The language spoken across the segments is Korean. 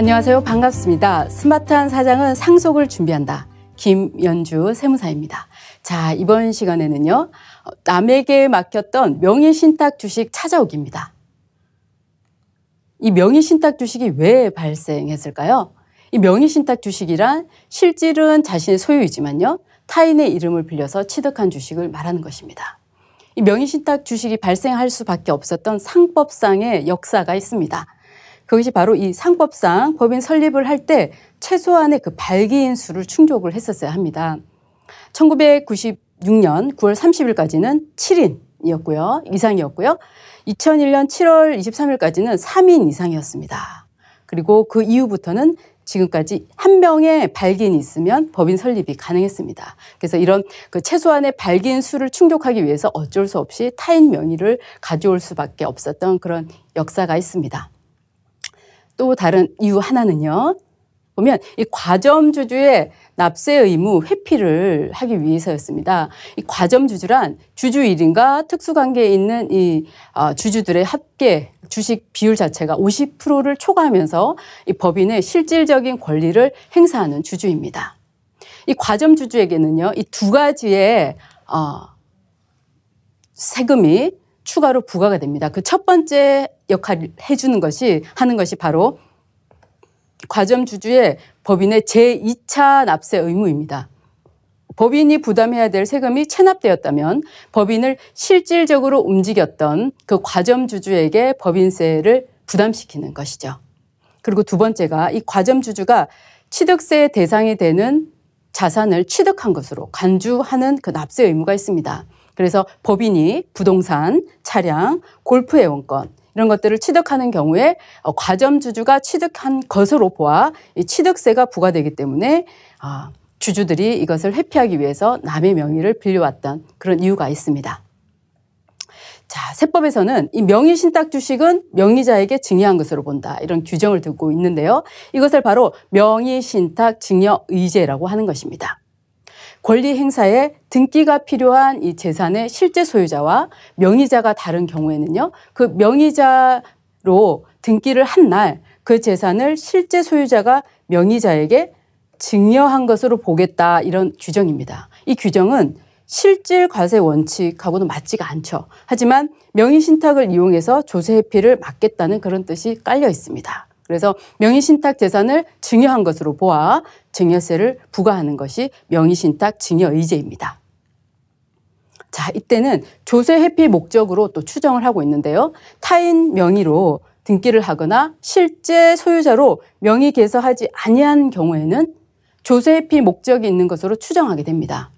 안녕하세요. 반갑습니다. 스마트한 사장은 상속을 준비한다. 김연주 세무사입니다. 자, 이번 시간에는요. 남에게 맡겼던 명의신탁 주식 찾아오기입니다. 이 명의신탁 주식이 왜 발생했을까요? 이 명의신탁 주식이란 실질은 자신의 소유이지만요. 타인의 이름을 빌려서 취득한 주식을 말하는 것입니다. 이 명의신탁 주식이 발생할 수밖에 없었던 상법상의 역사가 있습니다. 그것이 바로 이 상법상 법인 설립을 할 때 최소한의 그 발기인 수를 충족을 했었어야 합니다. 1996년 9월 30일까지는 7인 이상이었고요. 2001년 7월 23일까지는 3인 이상이었습니다. 그리고 그 이후부터는 지금까지 한 명의 발기인이 있으면 법인 설립이 가능했습니다. 그래서 이런 그 최소한의 발기인 수를 충족하기 위해서 어쩔 수 없이 타인 명의를 가져올 수밖에 없었던 그런 역사가 있습니다. 또 다른 이유 하나는요. 보면 이 과점주주의 납세 의무 회피를 하기 위해서였습니다. 이 과점주주란 주주 1인과 특수관계에 있는 이 주주들의 합계 주식 비율 자체가 50%를 초과하면서 이 법인의 실질적인 권리를 행사하는 주주입니다. 이 과점주주에게는요, 이 두 가지의 세금이 추가로 부과가 됩니다. 그 첫 번째 역할을 하는 것이 바로 과점주주의 법인의 제2차 납세 의무입니다. 법인이 부담해야 될 세금이 체납되었다면 법인을 실질적으로 움직였던 그 과점주주에게 법인세를 부담시키는 것이죠. 그리고 두 번째가 이 과점주주가 취득세의 대상이 되는 자산을 취득한 것으로 간주하는 그 납세 의무가 있습니다. 그래서 법인이 부동산, 차량, 골프 회원권 이런 것들을 취득하는 경우에 과점주주가 취득한 것으로 보아 이 취득세가 부과되기 때문에 주주들이 이것을 회피하기 위해서 남의 명의를 빌려왔던 그런 이유가 있습니다. 자, 세법에서는 이 명의신탁 주식은 명의자에게 증여한 것으로 본다. 이런 규정을 두고 있는데요. 이것을 바로 명의신탁 증여의제라고 하는 것입니다. 권리 행사에 등기가 필요한 이 재산의 실제 소유자와 명의자가 다른 경우에는요, 그 명의자로 등기를 한 날 그 재산을 실제 소유자가 명의자에게 증여한 것으로 보겠다, 이런 규정입니다. 이 규정은 실질 과세 원칙하고는 맞지가 않죠. 하지만 명의신탁을 이용해서 조세 회피를 막겠다는 그런 뜻이 깔려 있습니다. 그래서 명의신탁 재산을 증여한 것으로 보아 증여세를 부과하는 것이 명의신탁 증여의제입니다. 자, 이때는 조세 회피 목적으로 또 추정을 하고 있는데요. 타인 명의로 등기를 하거나 실제 소유자로 명의 개설하지 아니한 경우에는 조세 회피 목적이 있는 것으로 추정하게 됩니다.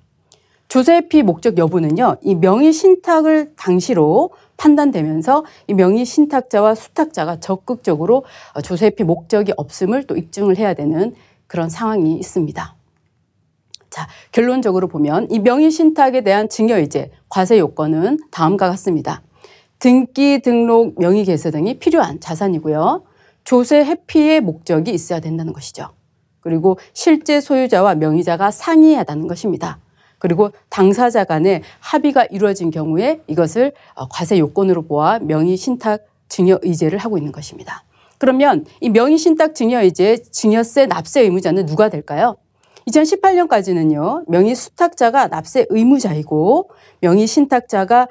조세 회피 목적 여부는요, 이 명의신탁을 당시로 판단되면서 이 명의신탁자와 수탁자가 적극적으로 조세 회피 목적이 없음을 또 입증을 해야 되는 그런 상황이 있습니다. 자, 결론적으로 보면 이 명의신탁에 대한 증여의제, 과세 요건은 다음과 같습니다. 등기, 등록, 명의개설 등이 필요한 자산이고요. 조세 회피의 목적이 있어야 된다는 것이죠. 그리고 실제 소유자와 명의자가 상이하다는 것입니다. 그리고 당사자 간의 합의가 이루어진 경우에 이것을 과세 요건으로 보아 명의신탁 증여의제를 하고 있는 것입니다. 그러면 이 명의신탁 증여의제 증여세 납세 의무자는 누가 될까요? 2018년까지는요. 명의수탁자가 납세 의무자이고 명의신탁자가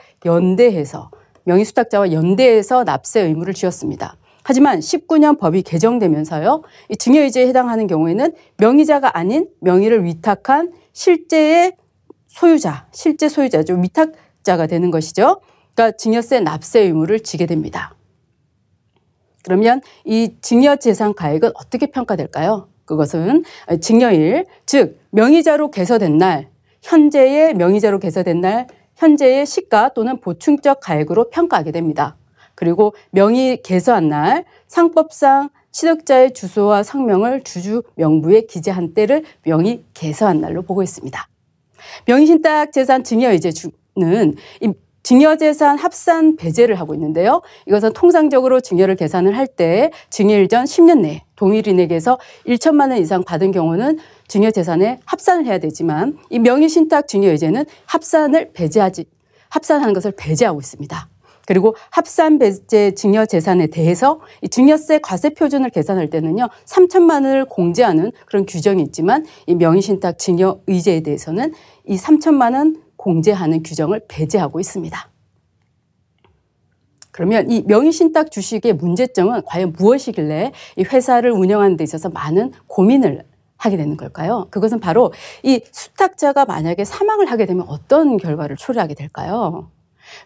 명의수탁자와 연대해서 납세 의무를 지었습니다. 하지만 19년 법이 개정되면서요. 이 증여의제에 해당하는 경우에는 명의자가 아닌 명의를 위탁한 실제 소유자죠. 위탁자가 되는 것이죠. 그러니까 증여세 납세 의무를 지게 됩니다. 그러면 이 증여재산 가액은 어떻게 평가될까요? 그것은 증여일, 즉 명의자로 개설된 날, 현재의 명의자로 개설된 날, 현재의 시가 또는 보충적 가액으로 평가하게 됩니다. 그리고 명의 개설한 날, 상법상 취득자의 주소와 성명을 주주 명부에 기재한 때를 명의 개설한 날로 보고 있습니다. 명의신탁 재산 증여의제는 이 증여재산 합산 배제를 하고 있는데요. 이것은 통상적으로 증여를 계산을 할 때 증여일 전 10년 내에 동일인에게서 1천만 원 이상 받은 경우는 증여재산에 합산을 해야 되지만 이 명의신탁 증여의제는 합산하는 것을 배제하고 있습니다. 그리고 합산 배제 증여 재산에 대해서 이 증여세 과세 표준을 계산할 때는요, 3천만 원을 공제하는 그런 규정이 있지만 이 명의신탁 증여 의제에 대해서는 이 3천만 원 공제하는 규정을 배제하고 있습니다. 그러면 이 명의신탁 주식의 문제점은 과연 무엇이길래 이 회사를 운영하는 데 있어서 많은 고민을 하게 되는 걸까요? 그것은 바로 이 수탁자가 만약에 사망을 하게 되면 어떤 결과를 초래하게 될까요?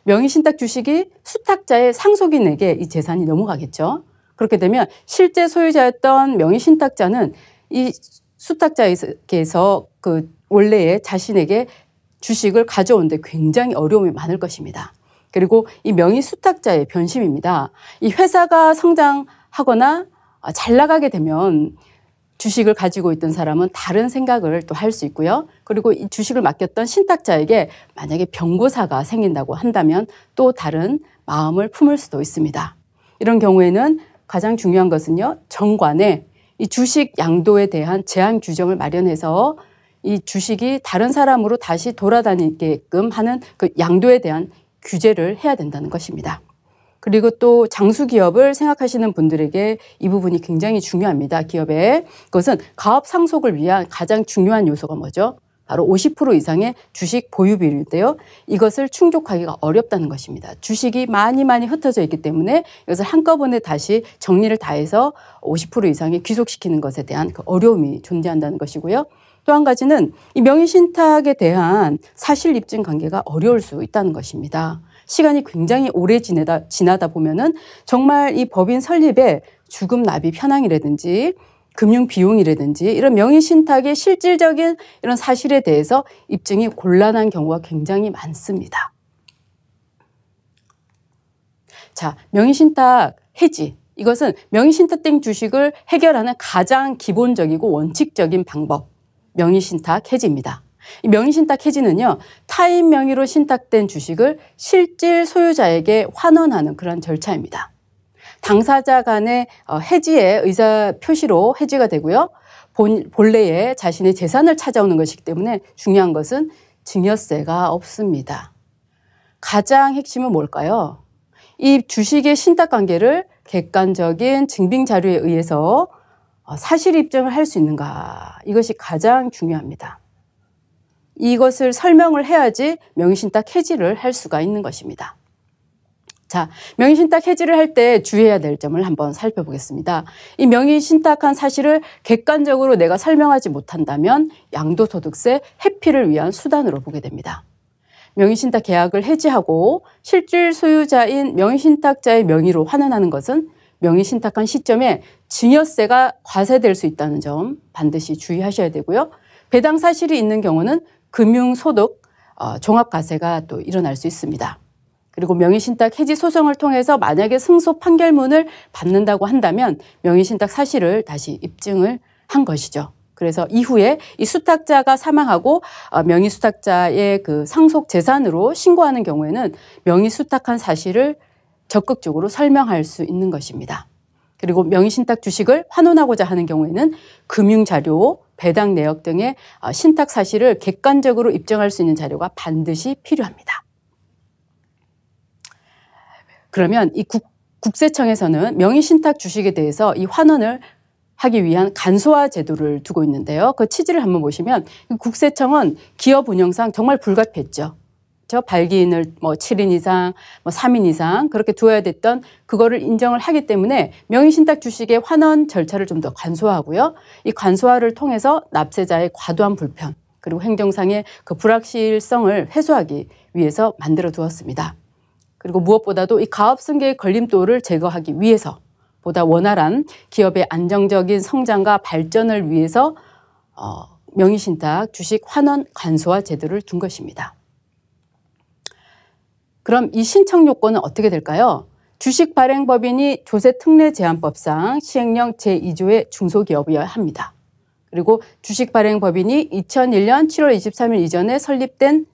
명의신탁 주식이 수탁자의 상속인에게 이 재산이 넘어가겠죠. 그렇게 되면 실제 소유자였던 명의신탁자는 이 수탁자에게서 그 원래의 자신에게 주식을 가져오는데 굉장히 어려움이 많을 것입니다. 그리고 이 명의수탁자의 변심입니다. 이 회사가 성장하거나 잘 나가게 되면 주식을 가지고 있던 사람은 다른 생각을 또 할 수 있고요. 그리고 이 주식을 맡겼던 신탁자에게 만약에 병고사가 생긴다고 한다면 또 다른 마음을 품을 수도 있습니다. 이런 경우에는 가장 중요한 것은요, 정관에 이 주식 양도에 대한 제한 규정을 마련해서 이 주식이 다른 사람으로 다시 돌아다니게끔 하는 그 양도에 대한 규제를 해야 된다는 것입니다. 그리고 또 장수기업을 생각하시는 분들에게 이 부분이 굉장히 중요합니다. 기업에. 그것은 가업 상속을 위한 가장 중요한 요소가 뭐죠? 바로 50% 이상의 주식 보유 비율인데요. 이것을 충족하기가 어렵다는 것입니다. 주식이 많이 흩어져 있기 때문에 이것을 한꺼번에 다시 정리를 다해서 50% 이상의 귀속시키는 것에 대한 그 어려움이 존재한다는 것이고요. 또 한 가지는 이 명의신탁에 대한 사실 입증 관계가 어려울 수 있다는 것입니다. 시간이 굉장히 오래 지나다 보면은 정말 이 법인 설립에 주금 납입 현황이라든지 금융 비용이라든지 이런 명의신탁의 실질적인 이런 사실에 대해서 입증이 곤란한 경우가 굉장히 많습니다. 자, 명의신탁 해지. 이것은 명의신탁된 주식을 해결하는 가장 기본적이고 원칙적인 방법. 명의신탁 해지입니다. 이 명의신탁 해지는요, 타인 명의로 신탁된 주식을 실질 소유자에게 환원하는 그런 절차입니다. 당사자 간의 해지의 의사 표시로 해지가 되고요. 본래의 자신의 재산을 찾아오는 것이기 때문에 중요한 것은 증여세가 없습니다. 가장 핵심은 뭘까요? 이 주식의 신탁관계를 객관적인 증빙 자료에 의해서 사실 입증을 할 수 있는가, 이것이 가장 중요합니다. 이것을 설명을 해야지 명의신탁 해지를 할 수가 있는 것입니다. 자, 명의신탁 해지를 할 때 주의해야 될 점을 한번 살펴보겠습니다. 이 명의신탁한 사실을 객관적으로 내가 설명하지 못한다면 양도소득세 회피를 위한 수단으로 보게 됩니다. 명의신탁 계약을 해지하고 실질 소유자인 명의신탁자의 명의로 환원하는 것은 명의신탁한 시점에 증여세가 과세될 수 있다는 점 반드시 주의하셔야 되고요. 배당 사실이 있는 경우는 금융소득 종합과세가 또 일어날 수 있습니다. 그리고 명의신탁 해지 소송을 통해서 만약에 승소 판결문을 받는다고 한다면 명의신탁 사실을 다시 입증을 한 것이죠. 그래서 이후에 이 수탁자가 사망하고 명의수탁자의 그 상속 재산으로 신고하는 경우에는 명의수탁한 사실을 적극적으로 설명할 수 있는 것입니다. 그리고 명의신탁 주식을 환원하고자 하는 경우에는 금융자료, 배당 내역 등의 신탁 사실을 객관적으로 입증할 수 있는 자료가 반드시 필요합니다. 그러면 이 국세청에서는 명의신탁 주식에 대해서 이 환원을 하기 위한 간소화 제도를 두고 있는데요. 그 취지를 한번 보시면 국세청은 기업 운영상 정말 불가피했죠. 저 발기인을 7인 이상, 3인 이상 그렇게 두어야 됐던 그거를 인정을 하기 때문에 명의신탁 주식의 환원 절차를 좀 더 간소화하고요. 이 간소화를 통해서 납세자의 과도한 불편 그리고 행정상의 그 불확실성을 해소하기 위해서 만들어 두었습니다. 그리고 무엇보다도 이 가업승계의 걸림돌을 제거하기 위해서 보다 원활한 기업의 안정적인 성장과 발전을 위해서 명의신탁 주식 환원 간소화 제도를 둔 것입니다. 그럼 이 신청 요건은 어떻게 될까요? 주식발행법인이 조세특례제한법상 시행령 제2조의 중소기업이어야 합니다. 그리고 주식발행법인이 2001년 7월 23일 이전에 설립된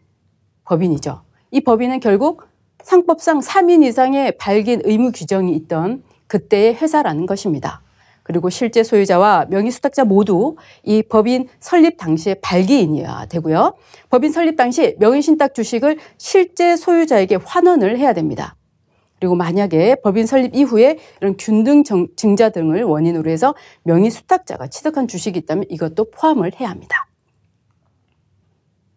법인이죠. 이 법인은 결국 상법상 3인 이상의 발기인 의무 규정이 있던 그때의 회사라는 것입니다. 그리고 실제 소유자와 명의수탁자 모두 이 법인 설립 당시에 발기인이어야 되고요. 법인 설립 당시 명의신탁 주식을 실제 소유자에게 환원을 해야 됩니다. 그리고 만약에 법인 설립 이후에 이런 균등 증자 등을 원인으로 해서 명의수탁자가 취득한 주식이 있다면 이것도 포함을 해야 합니다.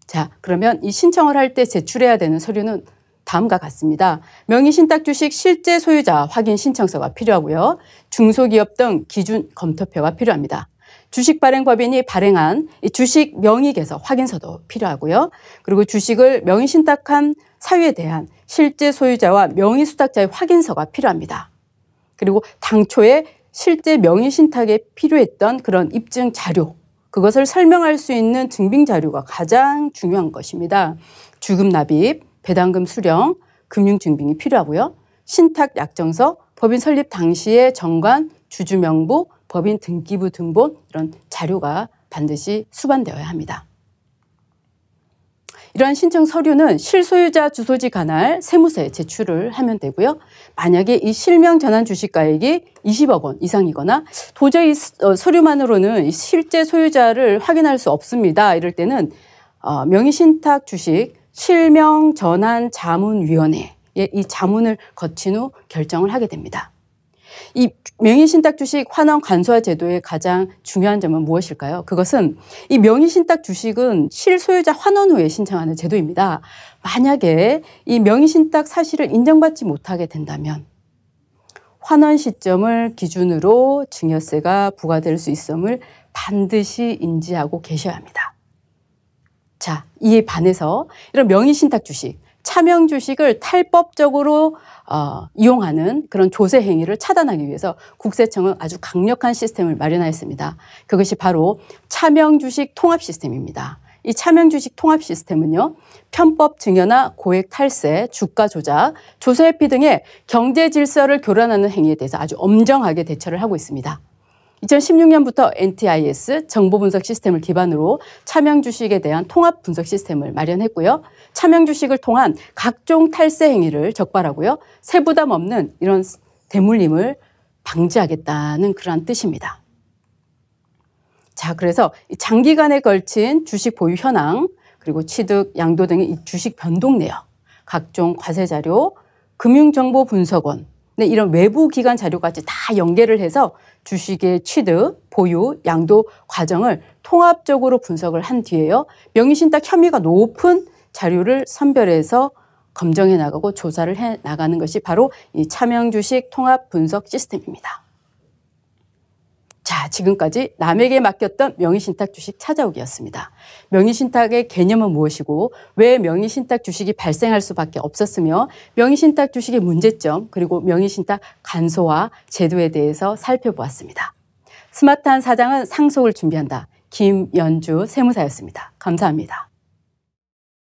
자, 그러면 이 신청을 할 때 제출해야 되는 서류는 다음과 같습니다. 명의신탁 주식 실제 소유자 확인 신청서가 필요하고요. 중소기업 등 기준 검토표가 필요합니다. 주식발행법인이 발행한 이 주식 명의개서 확인서도 필요하고요. 그리고 주식을 명의신탁한 사유에 대한 실제 소유자와 명의수탁자의 확인서가 필요합니다. 그리고 당초에 실제 명의신탁에 필요했던 그런 입증 자료, 그것을 설명할 수 있는 증빙 자료가 가장 중요한 것입니다. 주금 납입, 배당금 수령, 금융증빙이 필요하고요. 신탁 약정서, 법인 설립 당시의 정관, 주주명부, 법인 등기부 등본 이런 자료가 반드시 수반되어야 합니다. 이러한 신청 서류는 실소유자 주소지 관할 세무서에 제출을 하면 되고요. 만약에 이 실명 전환 주식가액이 20억 원 이상이거나 도저히 서류만으로는 실제 소유자를 확인할 수 없습니다. 이럴 때는 명의신탁 주식 실명 전환 자문위원회에 이 자문을 거친 후 결정을 하게 됩니다. 이 명의신탁 주식 환원 간소화 제도의 가장 중요한 점은 무엇일까요? 그것은 이 명의신탁 주식은 실소유자 환원 후에 신청하는 제도입니다. 만약에 이 명의신탁 사실을 인정받지 못하게 된다면 환원 시점을 기준으로 증여세가 부과될 수 있음을 반드시 인지하고 계셔야 합니다. 자, 이에 반해서 이런 명의신탁 주식, 차명 주식을 탈법적으로 이용하는 그런 조세 행위를 차단하기 위해서 국세청은 아주 강력한 시스템을 마련하였습니다. 그것이 바로 차명 주식 통합 시스템입니다. 이 차명 주식 통합 시스템은요, 편법 증여나 고액 탈세, 주가 조작, 조세 회피 등의 경제 질서를 교란하는 행위에 대해서 아주 엄정하게 대처를 하고 있습니다. 2016년부터 NTIS 정보 분석 시스템을 기반으로 차명 주식에 대한 통합 분석 시스템을 마련했고요. 차명 주식을 통한 각종 탈세 행위를 적발하고요. 세부담 없는 이런 대물림을 방지하겠다는 그러한 뜻입니다. 자, 그래서 장기간에 걸친 주식 보유 현황, 그리고 취득, 양도 등의 이 주식 변동 내역, 각종 과세 자료, 금융정보 분석원, 네, 이런 외부 기관 자료까지 다 연계를 해서 주식의 취득, 보유, 양도 과정을 통합적으로 분석을 한 뒤에요. 명의신탁 혐의가 높은 자료를 선별해서 검증해 나가고 조사를 해 나가는 것이 바로 이 차명주식 통합 분석 시스템입니다. 자, 지금까지 남에게 맡겼던 명의신탁 주식 찾아오기였습니다. 명의신탁의 개념은 무엇이고 왜 명의신탁 주식이 발생할 수밖에 없었으며 명의신탁 주식의 문제점 그리고 명의신탁 간소화 제도에 대해서 살펴보았습니다. 스마트한 사장은 상속을 준비한다. 김연주 세무사였습니다. 감사합니다.